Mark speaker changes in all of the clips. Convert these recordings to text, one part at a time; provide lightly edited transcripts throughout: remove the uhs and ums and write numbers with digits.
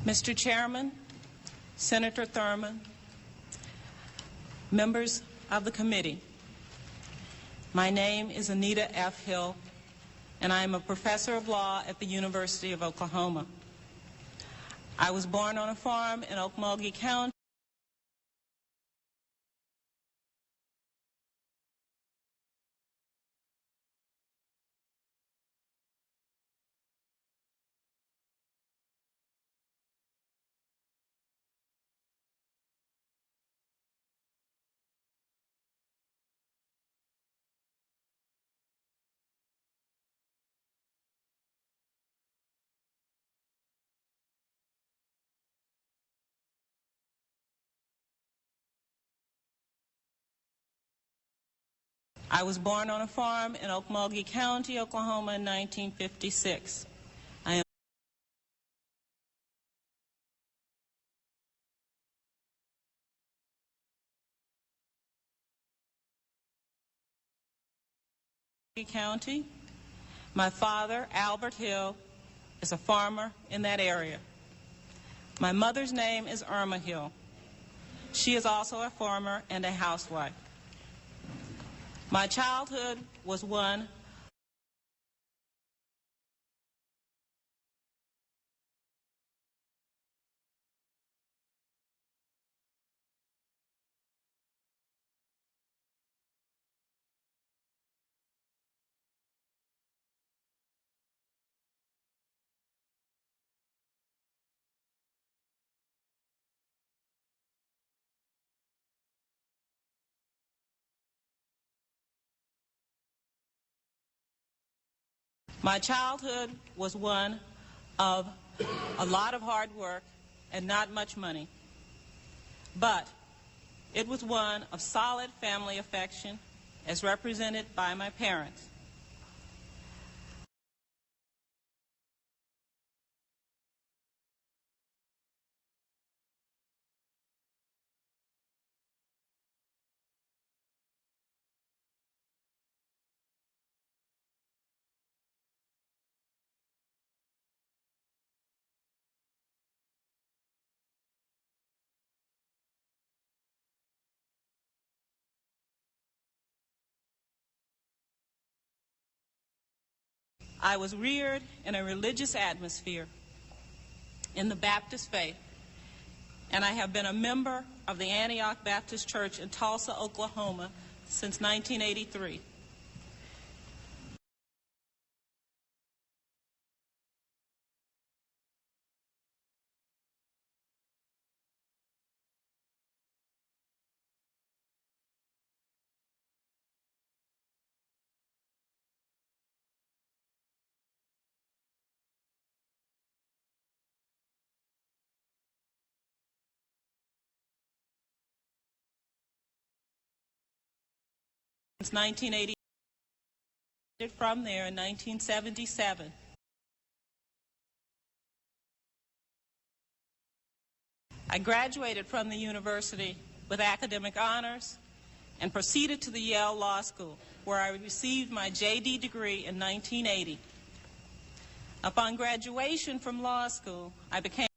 Speaker 1: Mr. Chairman, Senator Thurmond, members of the committee, my name is Anita F. Hill, and I am a professor of law at the University of Oklahoma. I was born on a farm in Okmulgee County. I was born on a farm in Okmulgee County, Oklahoma in 1956. I am County. My father, Albert Hill, is a farmer in that area. My mother's name is Irma Hill. She is also a farmer and a housewife. My childhood was one of a lot of hard work and not much money, but it was one of solid family affection as represented by my parents. I was reared in a religious atmosphere in the Baptist faith, and I have been a member of the Antioch Baptist Church in Tulsa, Oklahoma since 1983. Since 1980, from there in 1977. I graduated from the university with academic honors and proceeded to the Yale Law School, where I received my J.D. degree in 1980. Upon graduation from law school, I became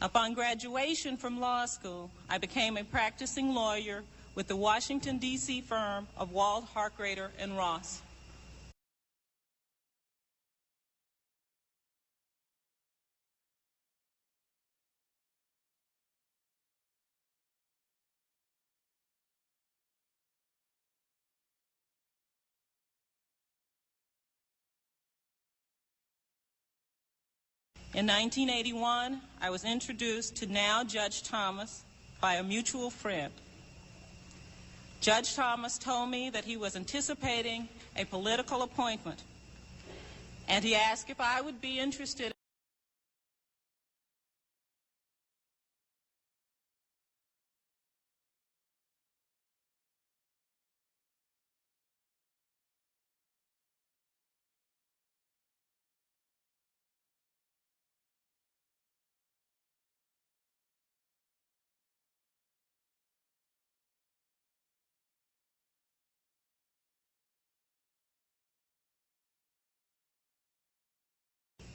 Speaker 1: Upon graduation from law school, I became a practicing lawyer with the Washington, D.C. firm of Wald, Harkrader, and Ross. In 1981, I was introduced to now Judge Thomas by a mutual friend. Judge Thomas told me that he was anticipating a political appointment, and he asked if I would be interested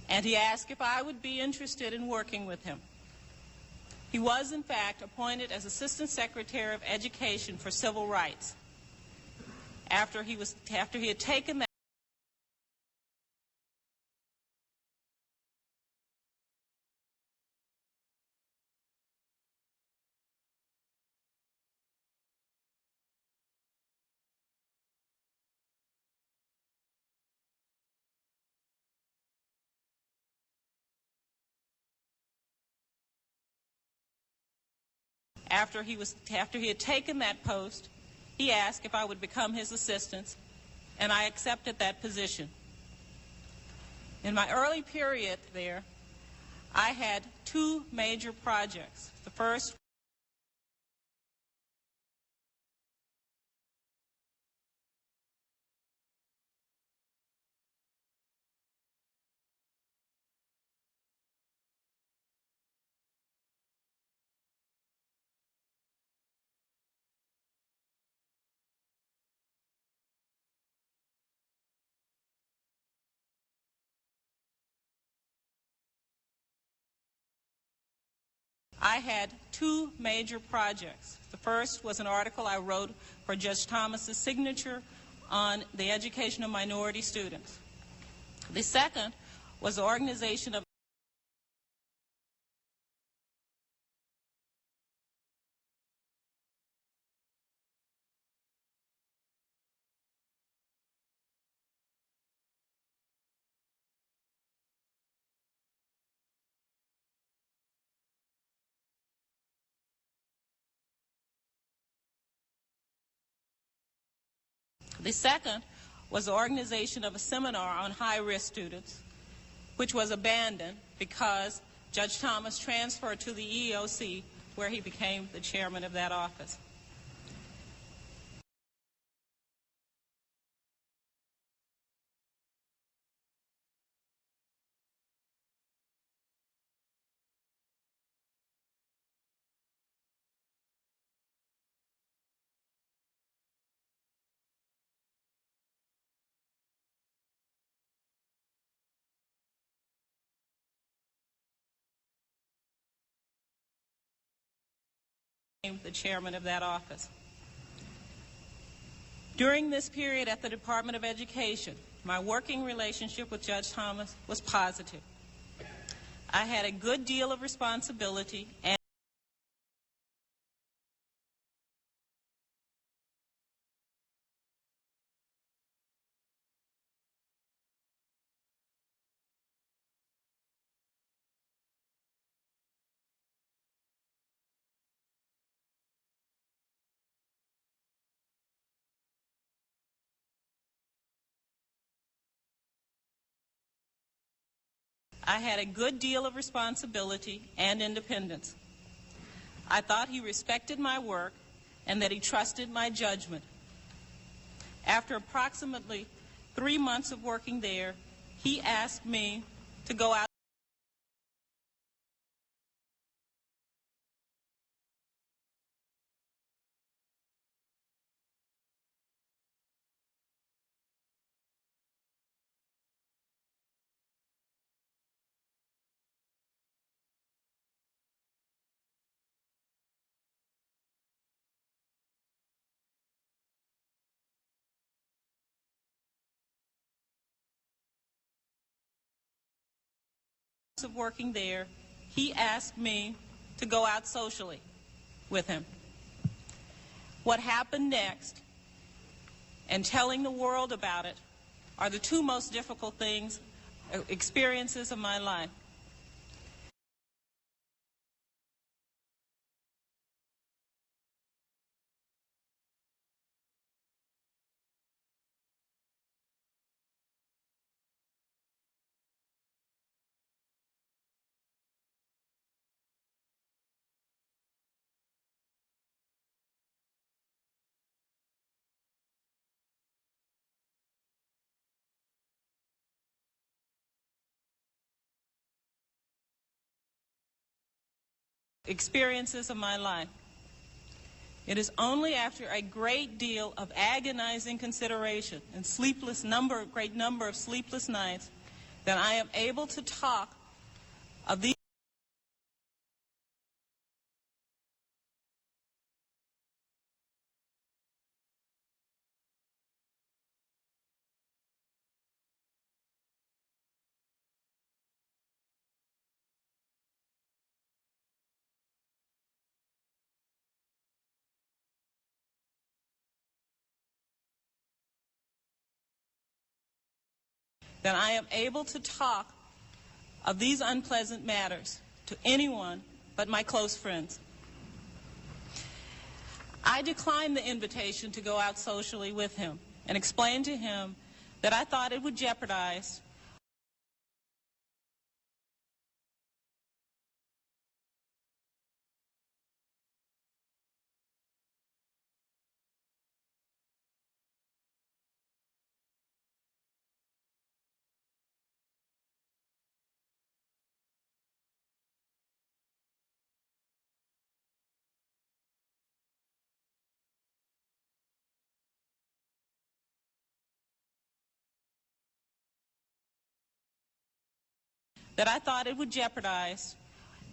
Speaker 1: and he asked if I would be interested in working with him. He was, in fact, appointed as Assistant Secretary of Education for Civil Rights. After he had taken that After he had taken that post, he asked if I would become his assistant, and I accepted that position. In my early period there, I had two major projects. The first I had two major projects. The first was an article I wrote for Judge Thomas's signature on the education of minority students. The second was the organization of a seminar on high-risk students, which was abandoned because Judge Thomas transferred to the EEOC, where he became the chairman of that office. The chairman of that office. During this period at the Department of Education, my working relationship with Judge Thomas was positive. I had a good deal of responsibility and independence. I thought he respected my work and that he trusted my judgment. After approximately 3 months of working there, he asked me to go out of working there, he asked me to go out socially with him. What happened next and telling the world about it are the two most difficult experiences of my life. Experiences of my life. It is only after a great deal of agonizing consideration and great number of sleepless nights that I am able to talk of these that I am able to talk of these unpleasant matters to anyone but my close friends. I declined the invitation to go out socially with him and explained to him that I thought it would jeopardize that I thought it would jeopardize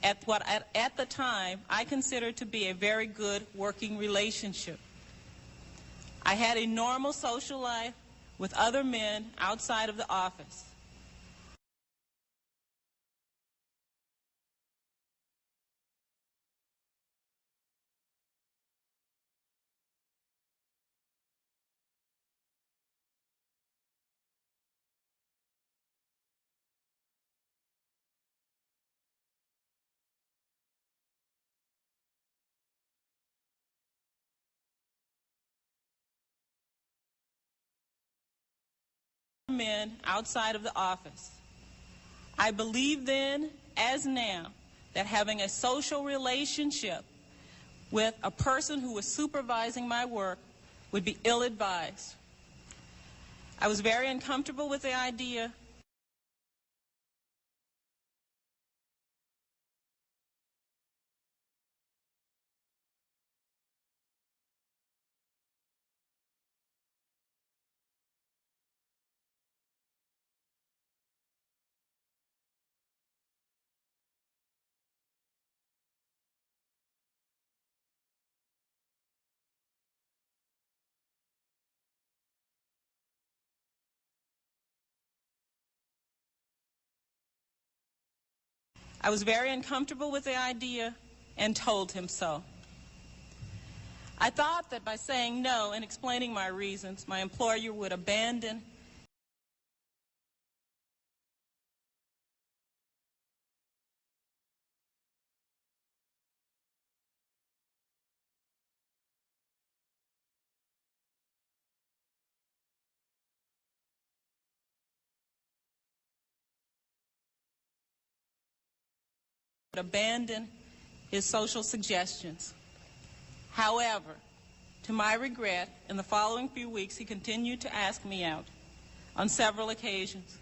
Speaker 1: at what at the time I considered to be a very good working relationship. I had a normal social life with other men outside of the office. Men outside of the office. I believed then, as now, that having a social relationship with a person who was supervising my work would be ill-advised. I was very uncomfortable with the idea and told him so. I thought that by saying no and explaining my reasons, my employer would abandon his social suggestions. However, to my regret, in the following few weeks, he continued to ask me out on several occasions.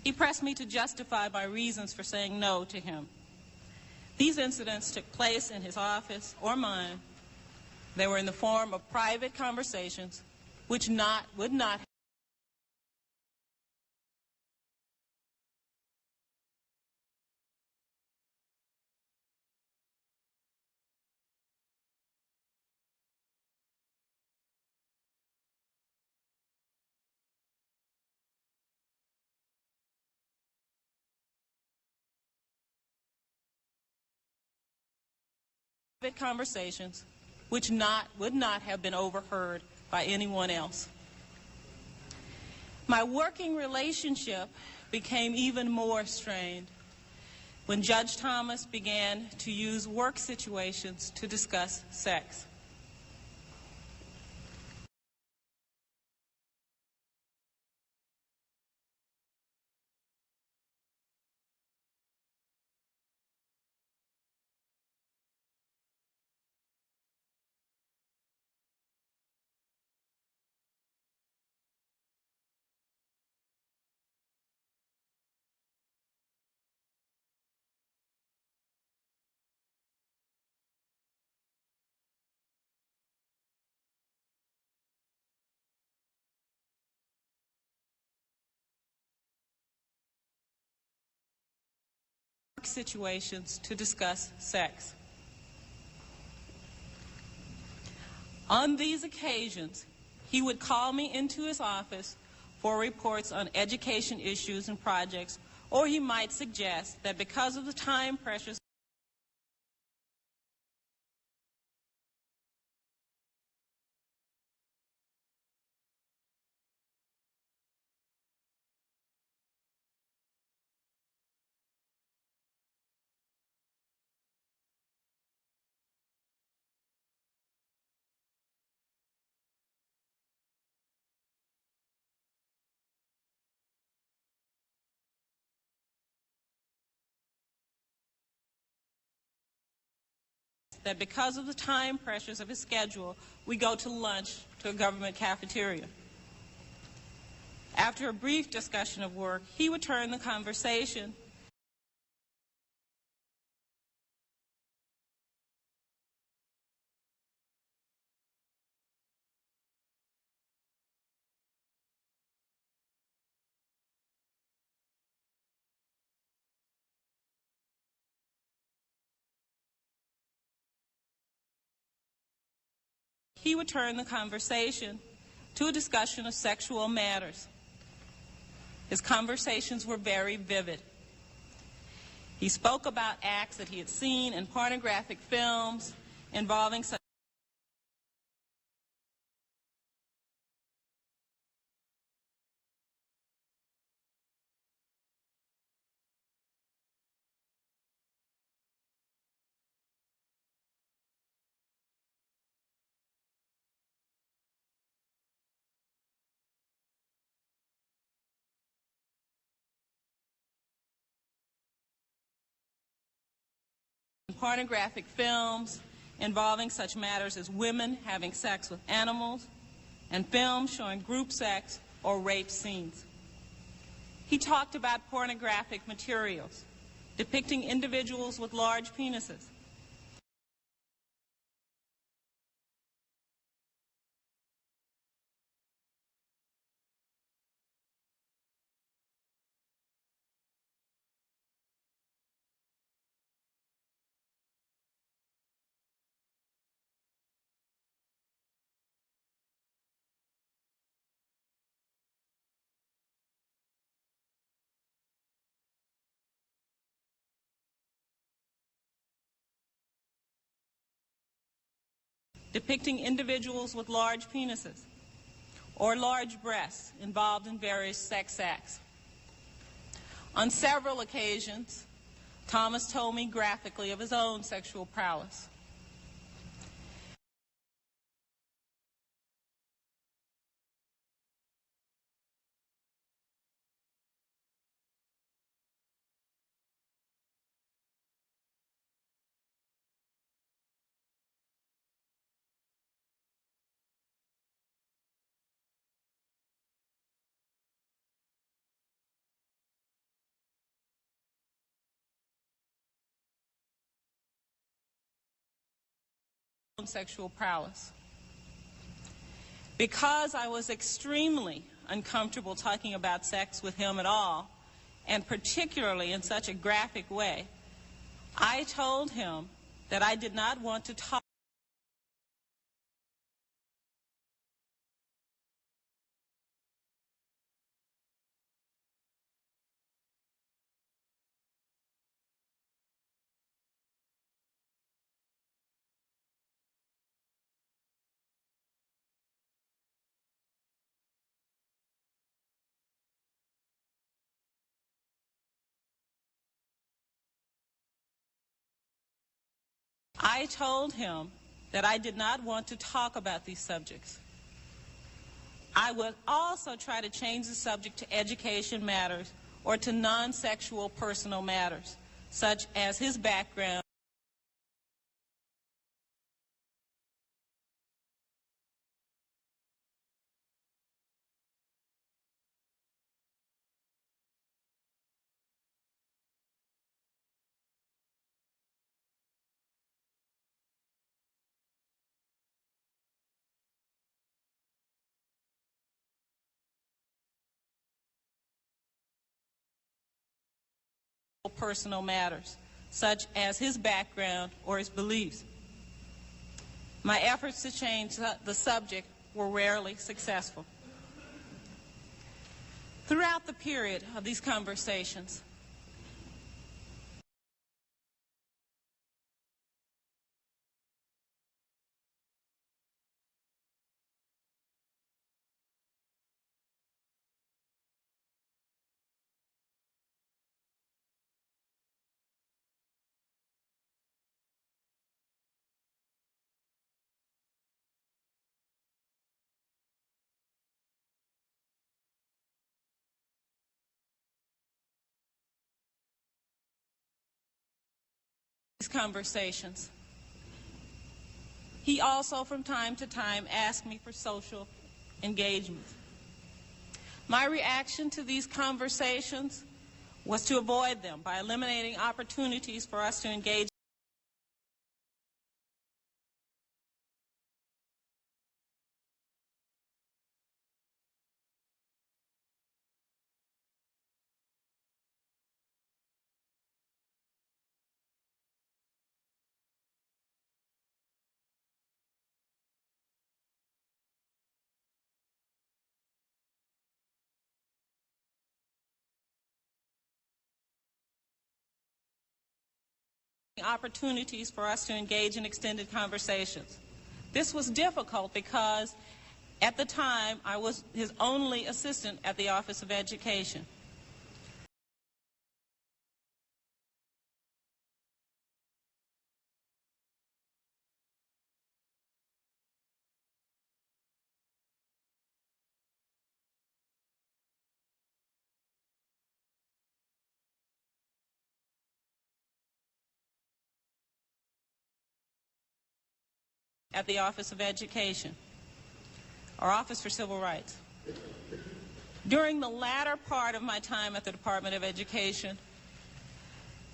Speaker 1: He pressed me to justify my reasons for saying no to him. These incidents took place in his office or mine. They were in the form of private conversations which would not would not have been overheard by anyone else. My working relationship became even more strained when Judge Thomas began to use work situations to discuss sex. work situations to discuss sex. On these occasions, he would call me into his office for reports on education issues and projects, or he might suggest that because of the time pressures that because of the time pressures of his schedule, we go to lunch to a government cafeteria. After a brief discussion of work, he would turn the conversation to a discussion of sexual matters. His conversations were very vivid. He spoke about acts that he had seen in pornographic films involving such pornographic films involving such matters as women having sex with animals and films showing group sex or rape scenes. He talked about pornographic materials depicting individuals with large penises. Depicting individuals with large penises or large breasts involved in various sex acts. On several occasions, Thomas told me graphically of his own sexual prowess. Sexual prowess. Because I was extremely uncomfortable talking about sex with him at all, and particularly in such a graphic way, I told him that I did not want to talk I told him that I did not want to talk about these subjects. I would also try to change the subject to education matters or to non-sexual personal matters, such as his background, personal matters, such as his background or his beliefs. My efforts to change the subject were rarely successful. Throughout the period of these conversations, he also from time to time asked me for social engagement. My reaction to these conversations was to avoid them by eliminating opportunities for us to engage opportunities for us to engage in extended conversations. This was difficult because at the time I was his only assistant at the Office of Education. At the Office of Education, or Office for Civil Rights. During the latter part of my time at the Department of Education,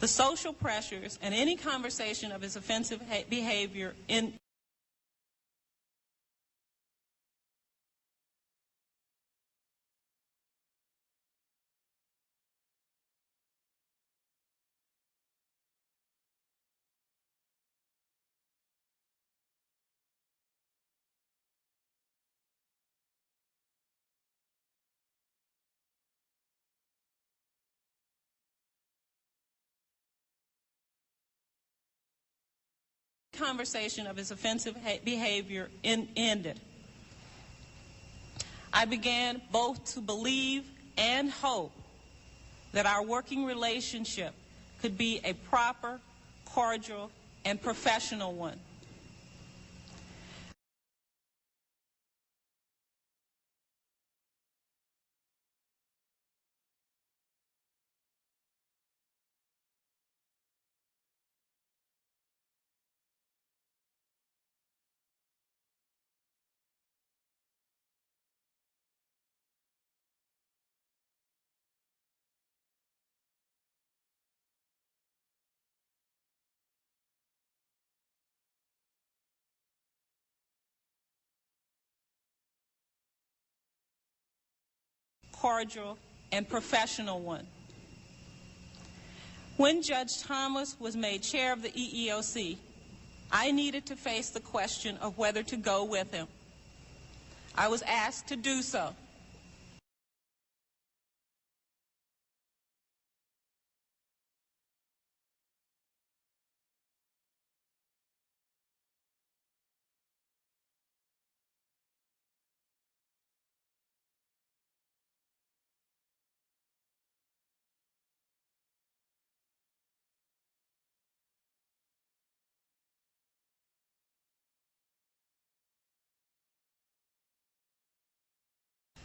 Speaker 1: the social pressures and any conversation of his offensive behavior in conversation of his offensive behavior ended. I began both to believe and hope that our working relationship could be a proper, cordial, and professional one. Cordial, and professional one. When Judge Thomas was made chair of the EEOC, I needed to face the question of whether to go with him. I was asked to do so.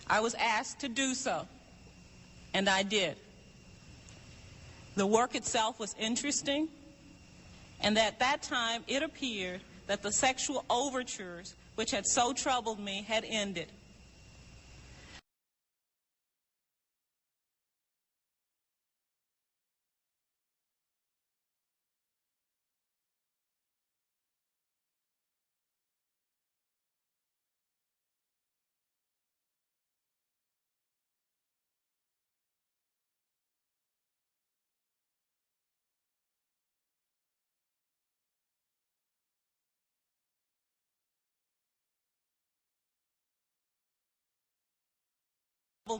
Speaker 1: I was asked to do so, and I did. The work itself was interesting, and at that time it appeared that the sexual overtures which had so troubled me had ended.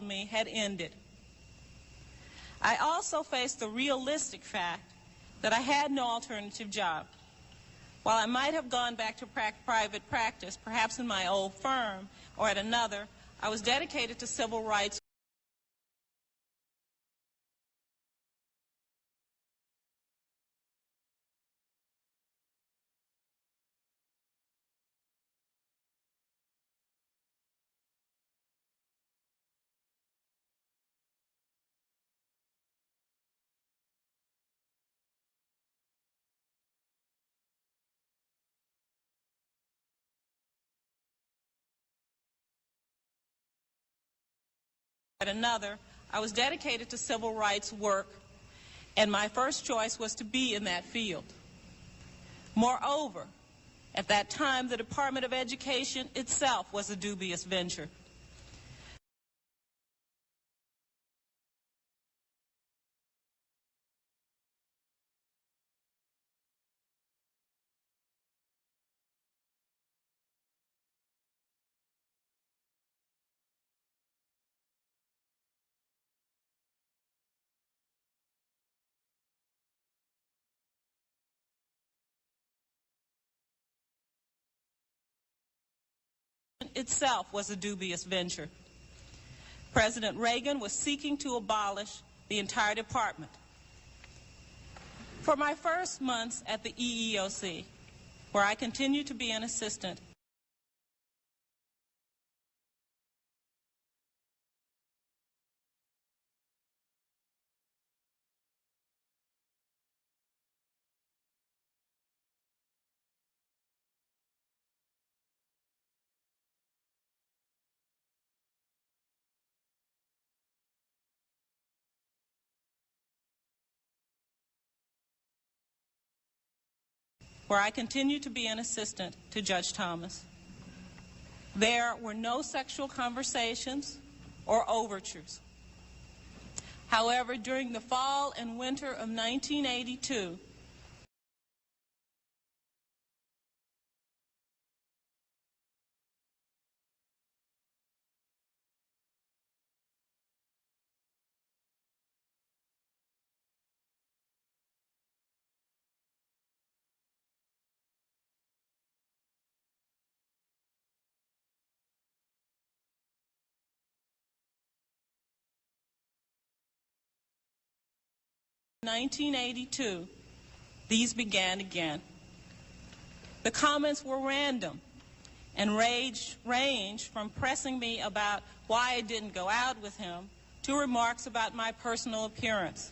Speaker 1: me had ended. I also faced the realistic fact that I had no alternative job. While I might have gone back to private practice, perhaps in my old firm or at another, I was dedicated to civil rights. At another, I was dedicated to civil rights work, and my first choice was to be in that field. Moreover, at that time, the Department of Education itself was a dubious venture. Itself was a dubious venture. President Reagan was seeking to abolish the entire department. For my first months at the EEOC, where I continued to be an assistant, to Judge Thomas. There were no sexual conversations or overtures. However, during the fall and winter of 1982, these began again. The comments were random and ranged from pressing me about why I didn't go out with him to remarks about my personal appearance.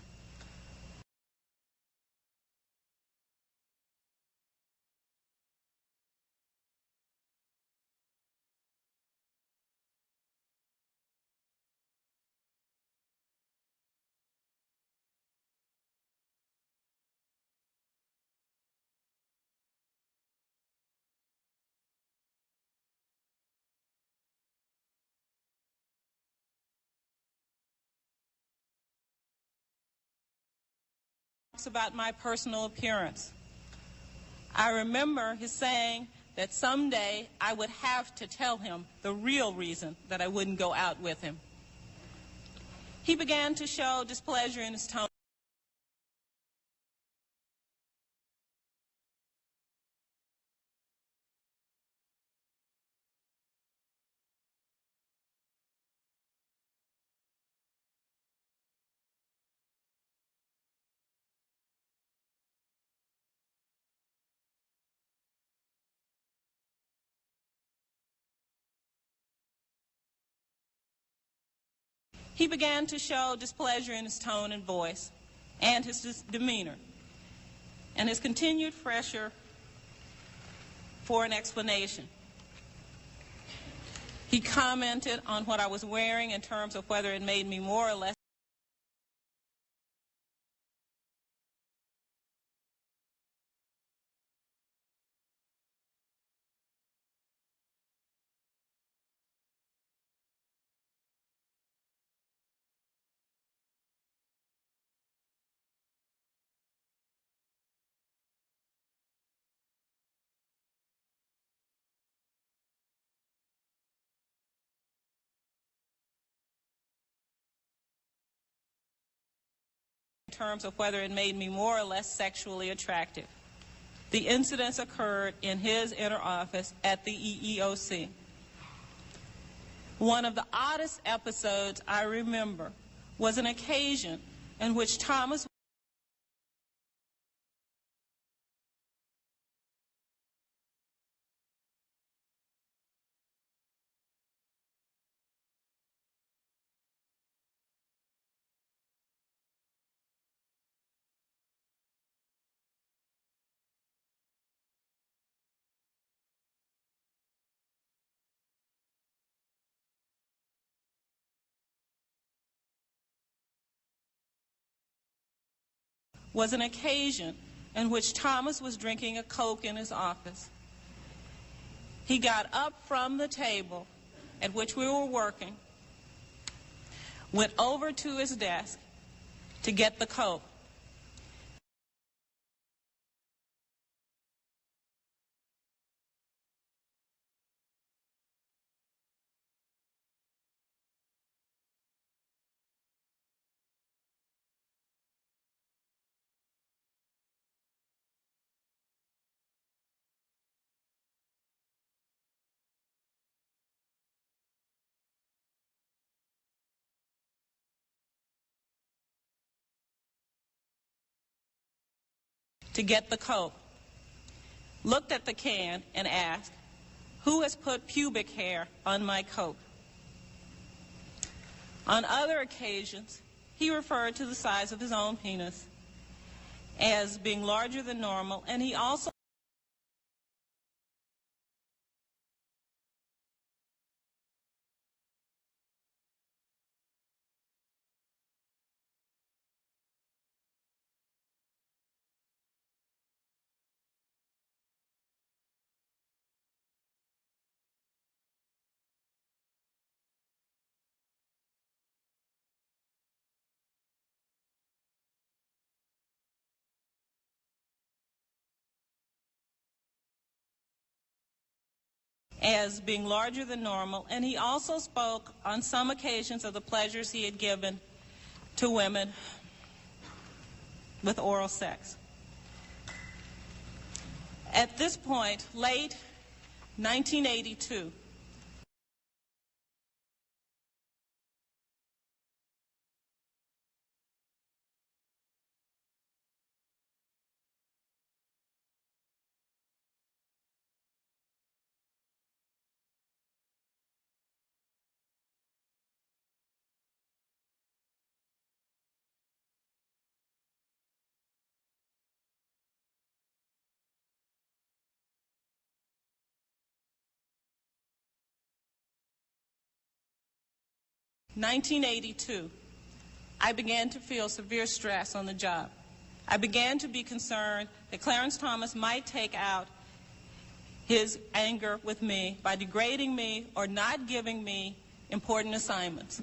Speaker 1: About my personal appearance. I remember his saying that someday I would have to tell him the real reason that I wouldn't go out with him. He began to show displeasure in his tone. He began to show displeasure in his tone and voice and his demeanor, and his continued pressure for an explanation. He commented on what I was wearing in terms of whether it made me more or less terms of whether it made me more or less sexually attractive. The incidents occurred in his inner office at the EEOC. One of the oddest episodes I remember was an occasion in which Thomas was an occasion in which Thomas was drinking a Coke in his office. He got up from the table at which we were working, went over to his desk to get the Coke. Looked at the can and asked, "Who has put pubic hair on my Coke?" On other occasions, he referred to the size of his own penis as being larger than normal, and he also as being larger than normal, and he also spoke on some occasions of the pleasures he had given to women with oral sex. At this point, late 1982, I began to feel severe stress on the job. I began to be concerned that Clarence Thomas might take out his anger with me by degrading me or not giving me important assignments.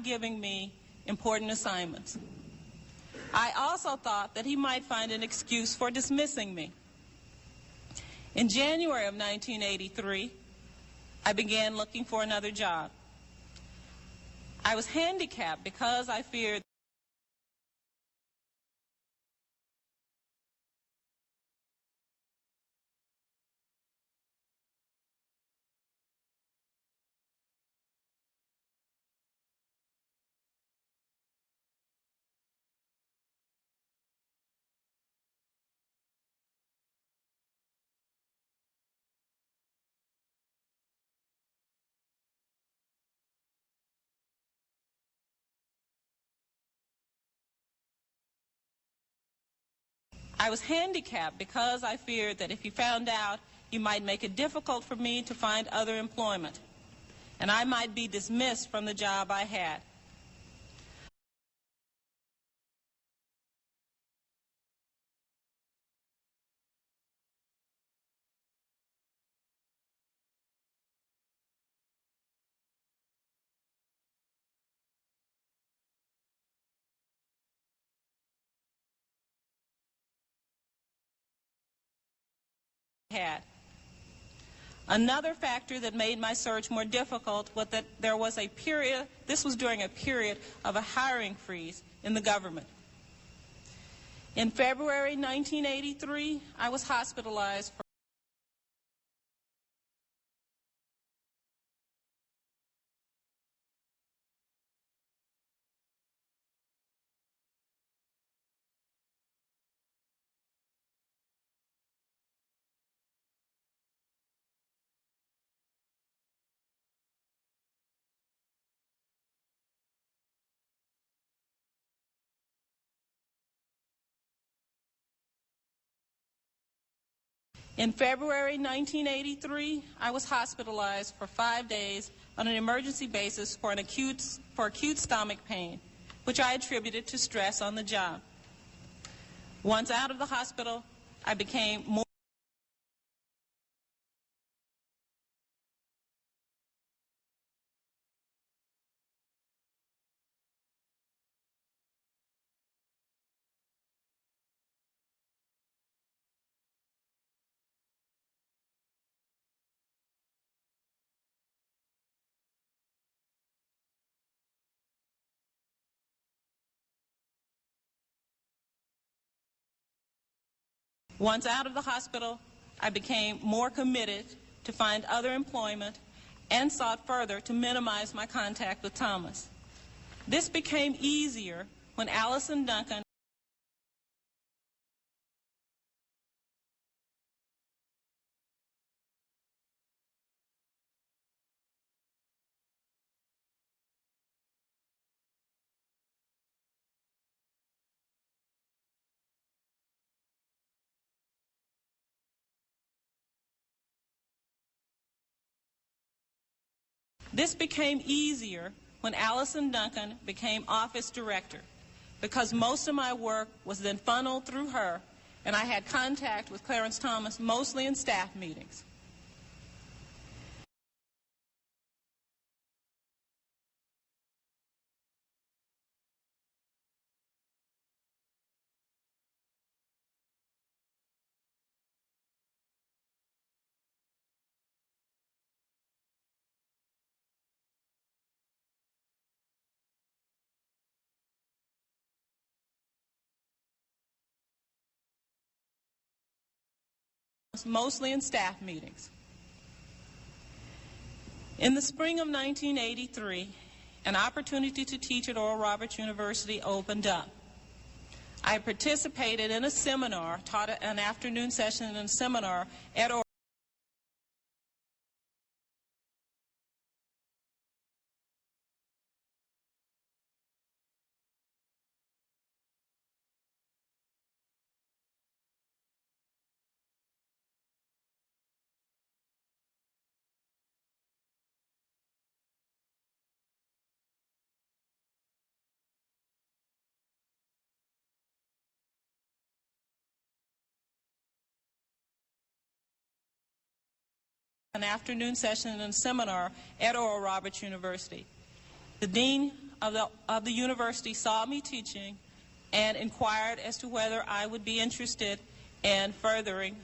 Speaker 1: Giving me important assignments. I also thought that he might find an excuse for dismissing me. In January of 1983, I began looking for another job. I was handicapped because I feared that if he found out, he might make it difficult for me to find other employment, and I might be dismissed from the job I had. had. Another factor that made my search more difficult was that this was during a period of a hiring freeze in the government. In February 1983, I was hospitalized for In February 1983, I was hospitalized for 5 days on an emergency basis for acute stomach pain, which I attributed to stress on the job. Once out of the hospital, I became more Once out of the hospital, I became more committed to find other employment and sought further to minimize my contact with Thomas. This became easier when Allison Duncan This became easier when Allison Duncan became office director, because most of my work was then funneled through her, and I had contact with Clarence Thomas mostly in staff meetings. Mostly in staff meetings. In the spring of 1983, an opportunity to teach at Oral Roberts University opened up. I participated in a seminar, taught an afternoon session in a seminar at Oral an afternoon session in a seminar at Oral Roberts University. The dean of the university saw me teaching and inquired as to whether I would be interested in furthering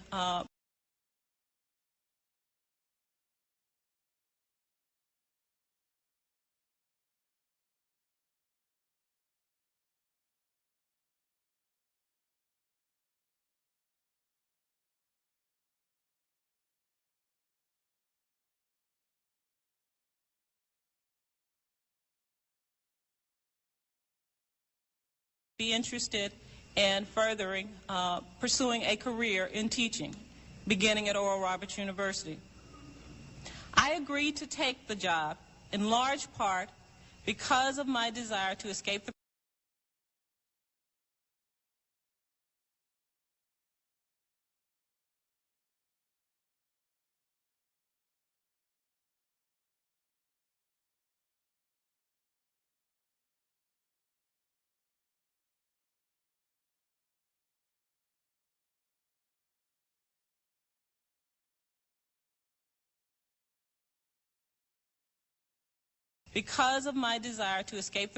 Speaker 1: pursuing a career in teaching, beginning at Oral Roberts University. I agreed to take the job in large part because of my desire to escape the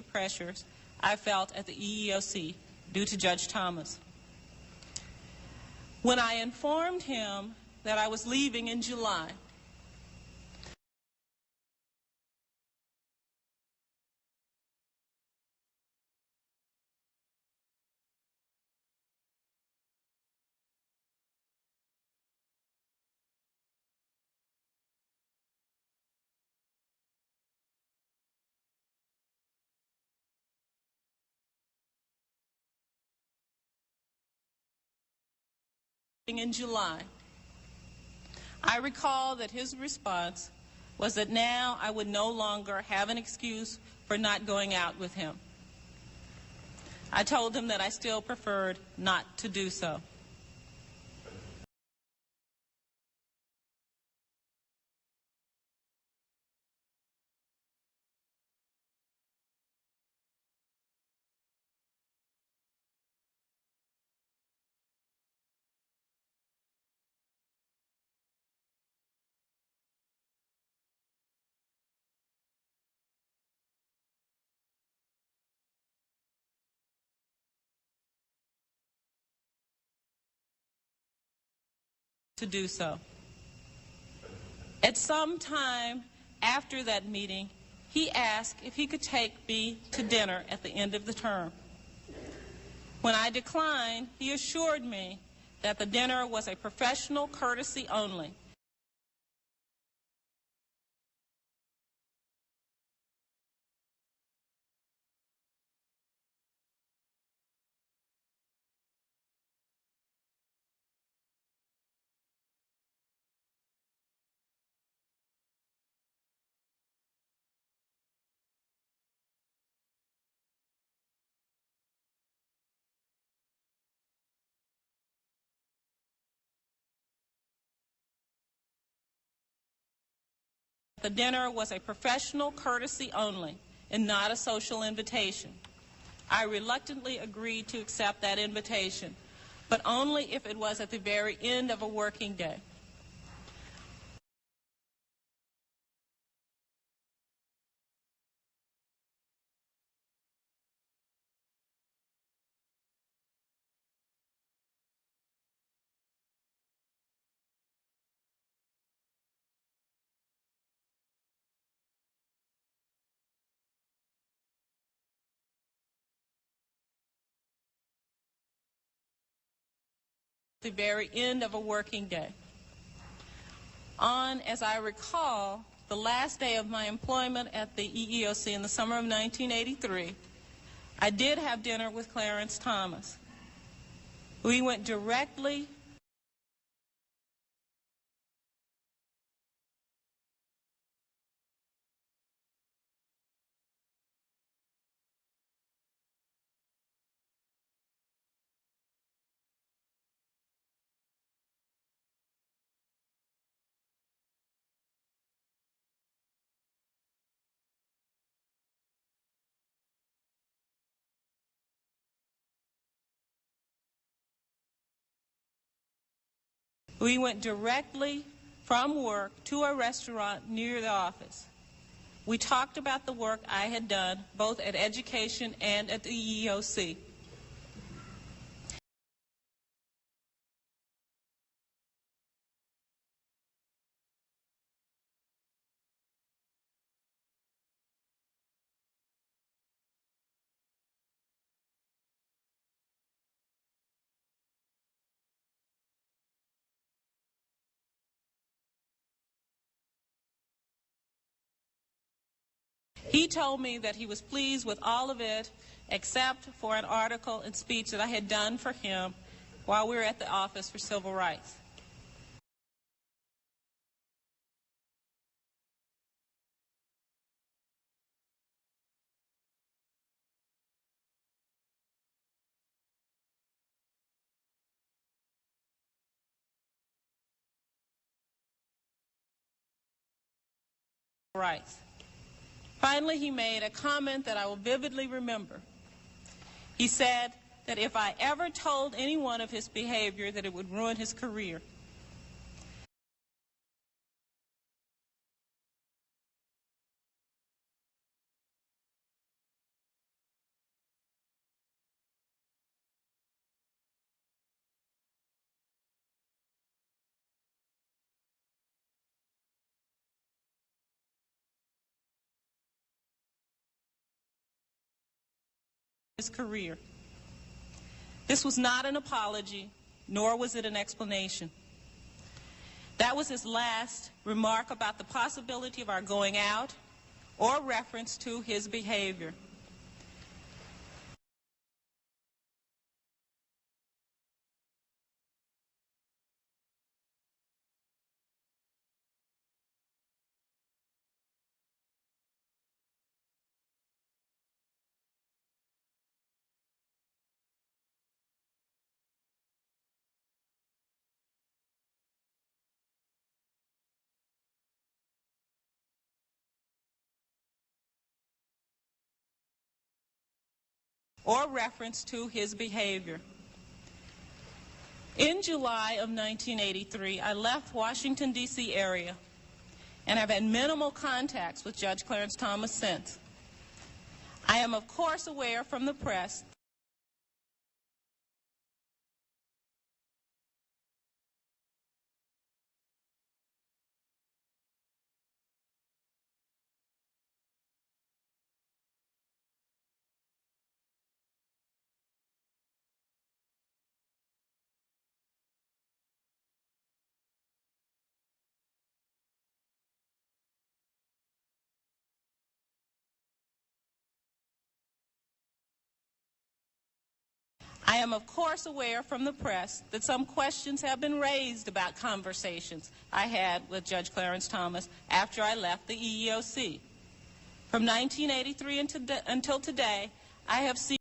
Speaker 1: pressures I felt at the EEOC due to Judge Thomas. When I informed him that I was leaving in July. In July. I recall that his response was that now I would no longer have an excuse for not going out with him. I told him that I still preferred not to do so. At some time after that meeting, he asked if he could take me to dinner at the end of the term. When I declined, he assured me that the dinner was a professional courtesy only. The dinner was a professional courtesy only and not a social invitation. I reluctantly agreed to accept that invitation, but only if it was at the very end of a working day. The very end of a working day. On, as I recall, the last day of my employment at the EEOC in the summer of 1983, I did have dinner with Clarence Thomas. We went directly from work to a restaurant near the office. We talked about the work I had done, both at education and at the EEOC. He told me that he was pleased with all of it except for an article and speech that I had done for him while we were at the Office for Civil Rights. Finally, he made a comment that I will vividly remember. He said that if I ever told anyone of his behavior, that it would ruin his career. his career. This was not an apology, nor was it an explanation. That was his last remark about the possibility of our going out or reference to his behavior. Or reference to his behavior. In July of 1983, I left Washington, D.C. area, and I've had minimal contacts with Judge Clarence Thomas since. I am, of course, aware from the press I am, of course, aware from the press that some questions have been raised about conversations I had with Judge Clarence Thomas after I left the EEOC. From 1983 until today, I have seen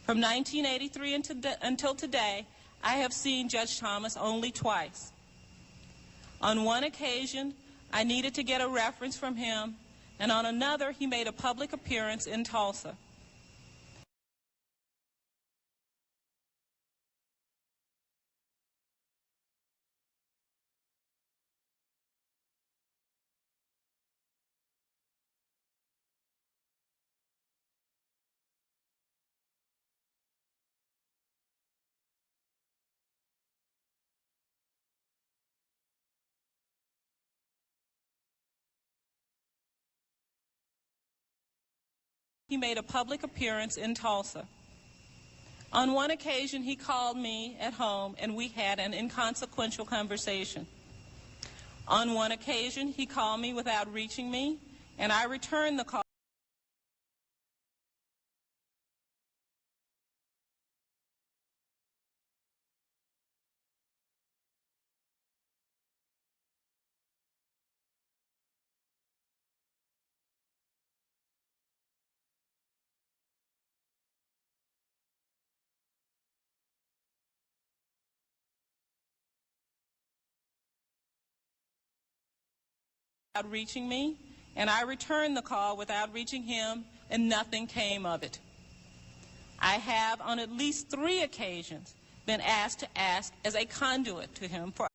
Speaker 1: From 1983 until today, I have seen Judge Thomas only twice. On one occasion, I needed to get a reference from him, and on another, he made a public appearance in Tulsa. He made a public appearance in Tulsa. On one occasion, he called me at home, and we had an inconsequential conversation. On one occasion, he called me without reaching me, and I returned the call. Without reaching me, and I returned the call without reaching him, and nothing came of it. I have, on at least 3 occasions, been asked to ask as a conduit to him for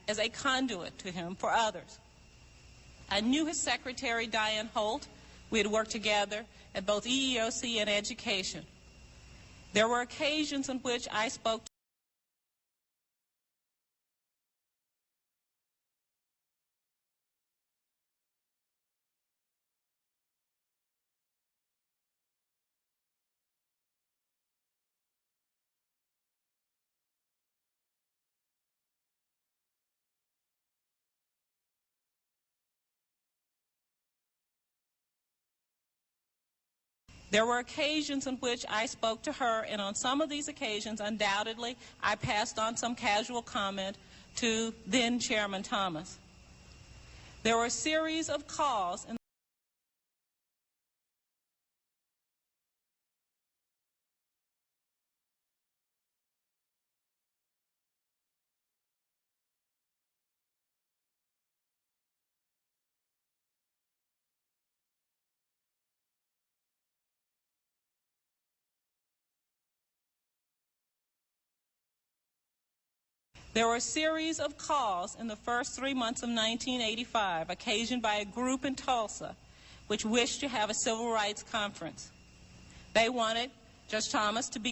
Speaker 1: as a conduit to him for others. I knew his secretary, Diane Holt. We had worked together at both EEOC and Education. There were occasions in which I spoke to There were occasions in which I spoke to her, and on some of these occasions, undoubtedly, I passed on some casual comment to then Chairman Thomas. There were a series of calls There were a series of calls in the first 3 months of 1985, occasioned by a group in Tulsa, which wished to have a civil rights conference. They wanted Judge Thomas to be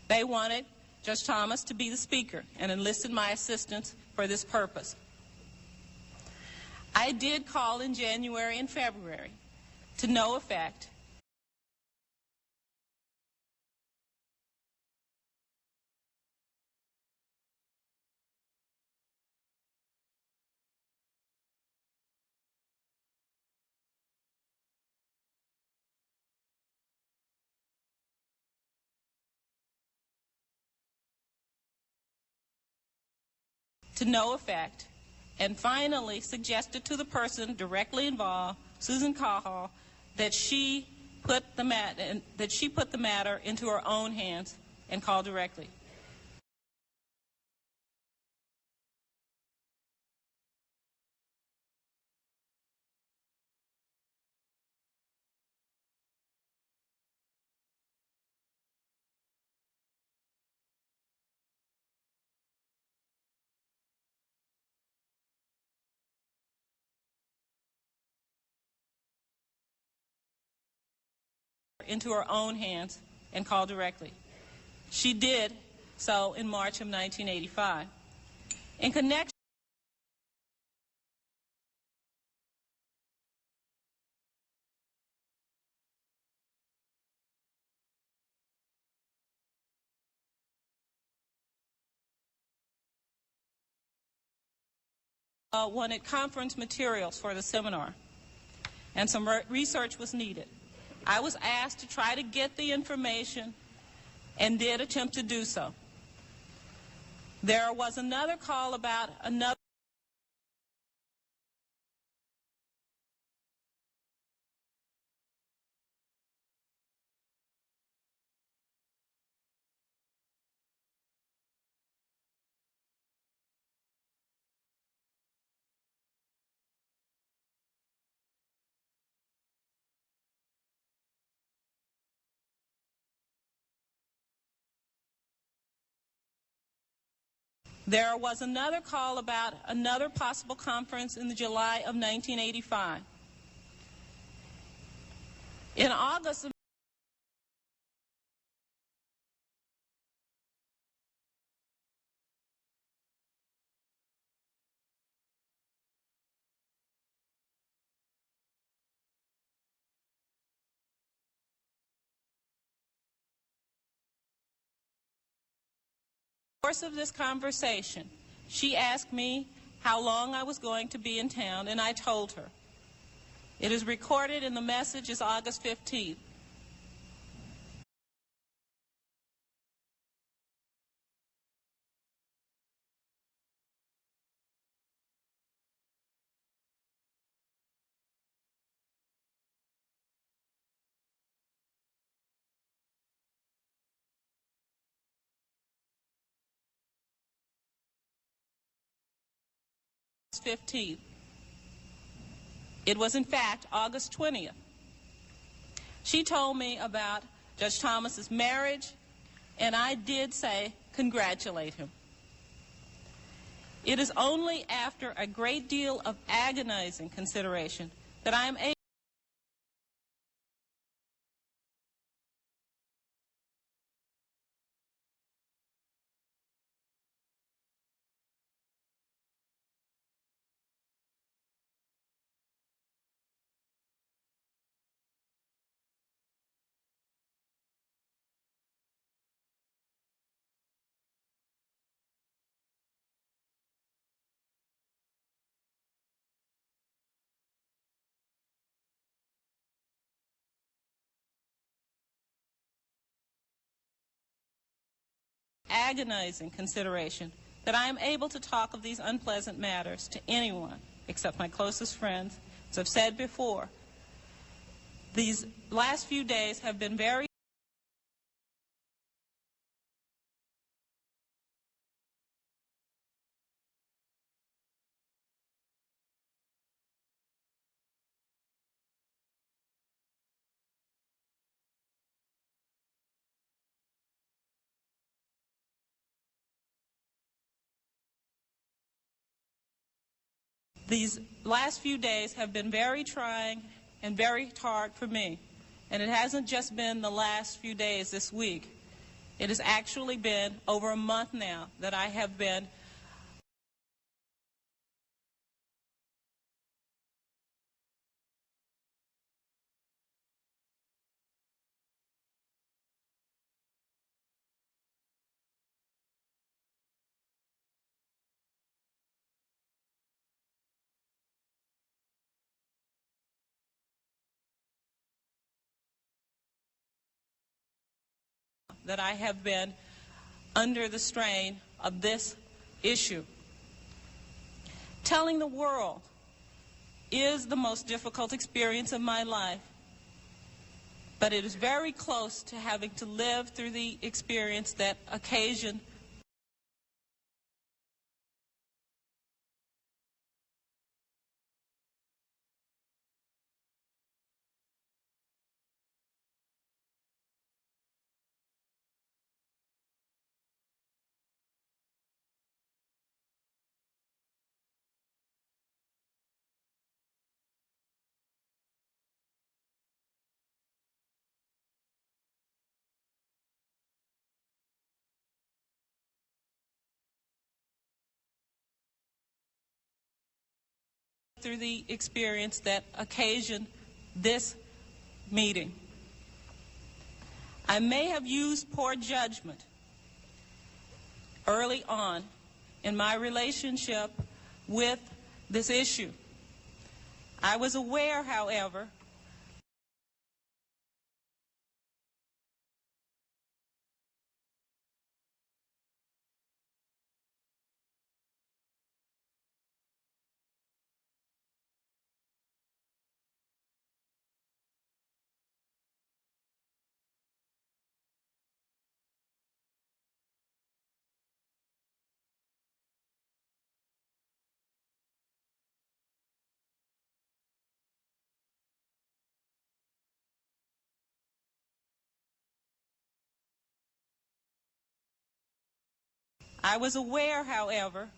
Speaker 1: They wanted Judge Thomas to be the speaker and enlisted my assistance for this purpose. I did call in January and February to no effect. To no effect, and finally suggested to the person directly involved, Susan Cahall, that she put the matter into her own hands and call directly. Into her own hands and call directly. She did so in March of 1985. In connection wanted conference materials for the seminar, and some research was needed. I was asked to try to get the information and did attempt to do so. There was another call about another There was another call about another possible conference in July of 1985. In August of course of this conversation, she asked me how long I was going to be in town, and I told her. It is recorded in the message as August 15th. August 15th. It was, in fact, August 20th. She told me about Judge Thomas's marriage, and I did say, congratulate him. It is only after a great deal of agonizing consideration that I am able agonizing consideration that I am able to talk of these unpleasant matters to anyone except my closest friends. As I've said before, These last few days have been very These last few days have been very trying and very hard for me. And it hasn't just been the last few days this week. It has actually been over a month now that I have been under the strain of this issue. Telling the world is the most difficult experience of my life, but it is very close to having to live through the experience that occasioned through the experience that occasioned this meeting. I may have used poor judgment early on in my relationship with this issue. I was aware, however,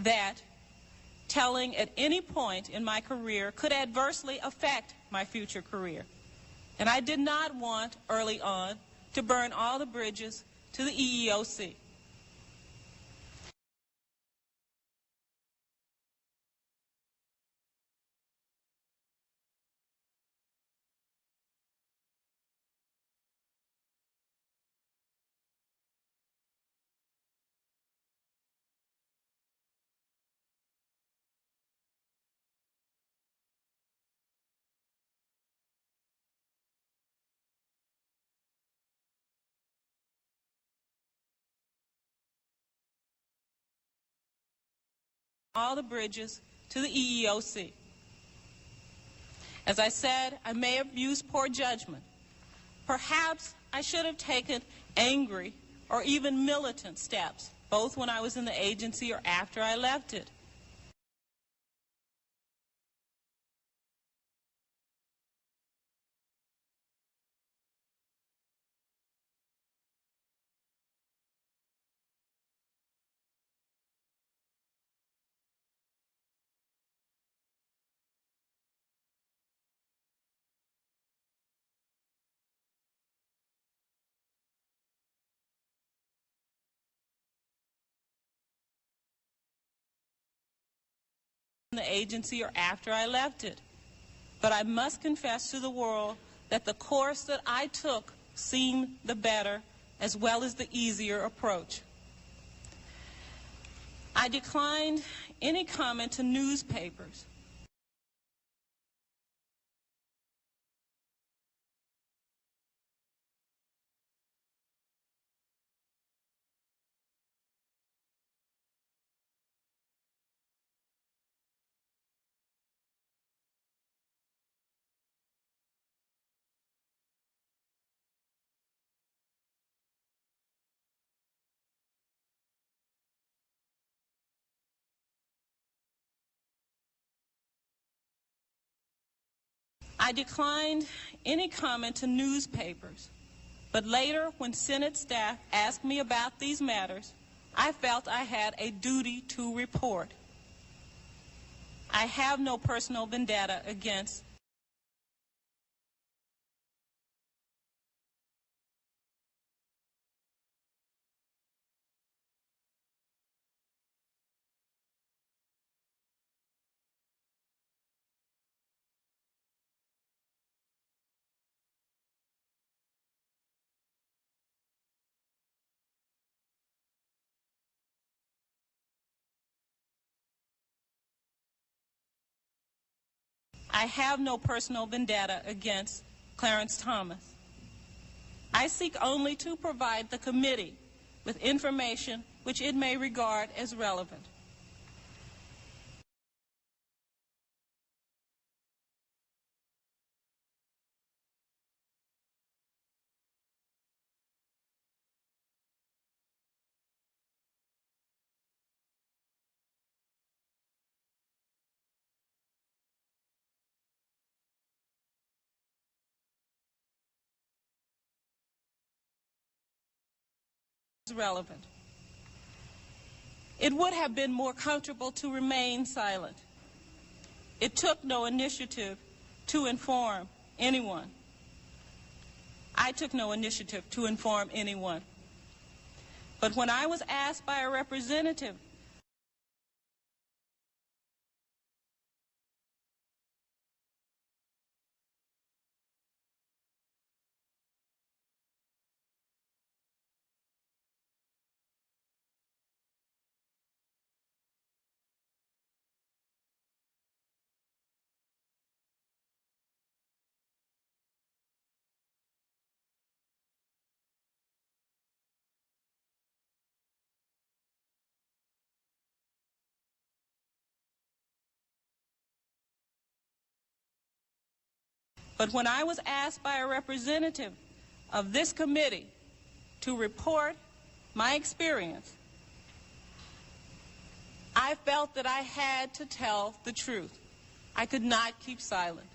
Speaker 1: that telling at any point in my career could adversely affect my future career. And I did not want early on to burn all the bridges to the EEOC. All the bridges to the EEOC. As I said, I may have used poor judgment. Perhaps I should have taken angry or even militant steps, both when I was in the agency or after I left it. In the agency or after I left it. But I must confess to the world that the course that I took seemed the better as well as the easier approach. I declined any comment to newspapers I declined any comment to newspapers, but later, when Senate staff asked me about these matters, I felt I had a duty to report. I have no personal vendetta against I have no personal vendetta against Clarence Thomas. I seek only to provide the committee with information which it may regard as relevant. Relevant. It would have been more comfortable to remain silent. It took no initiative to inform anyone. I took no initiative to inform anyone. But when I was asked by a representative of this committee to report my experience, I felt that I had to tell the truth. I could not keep silent.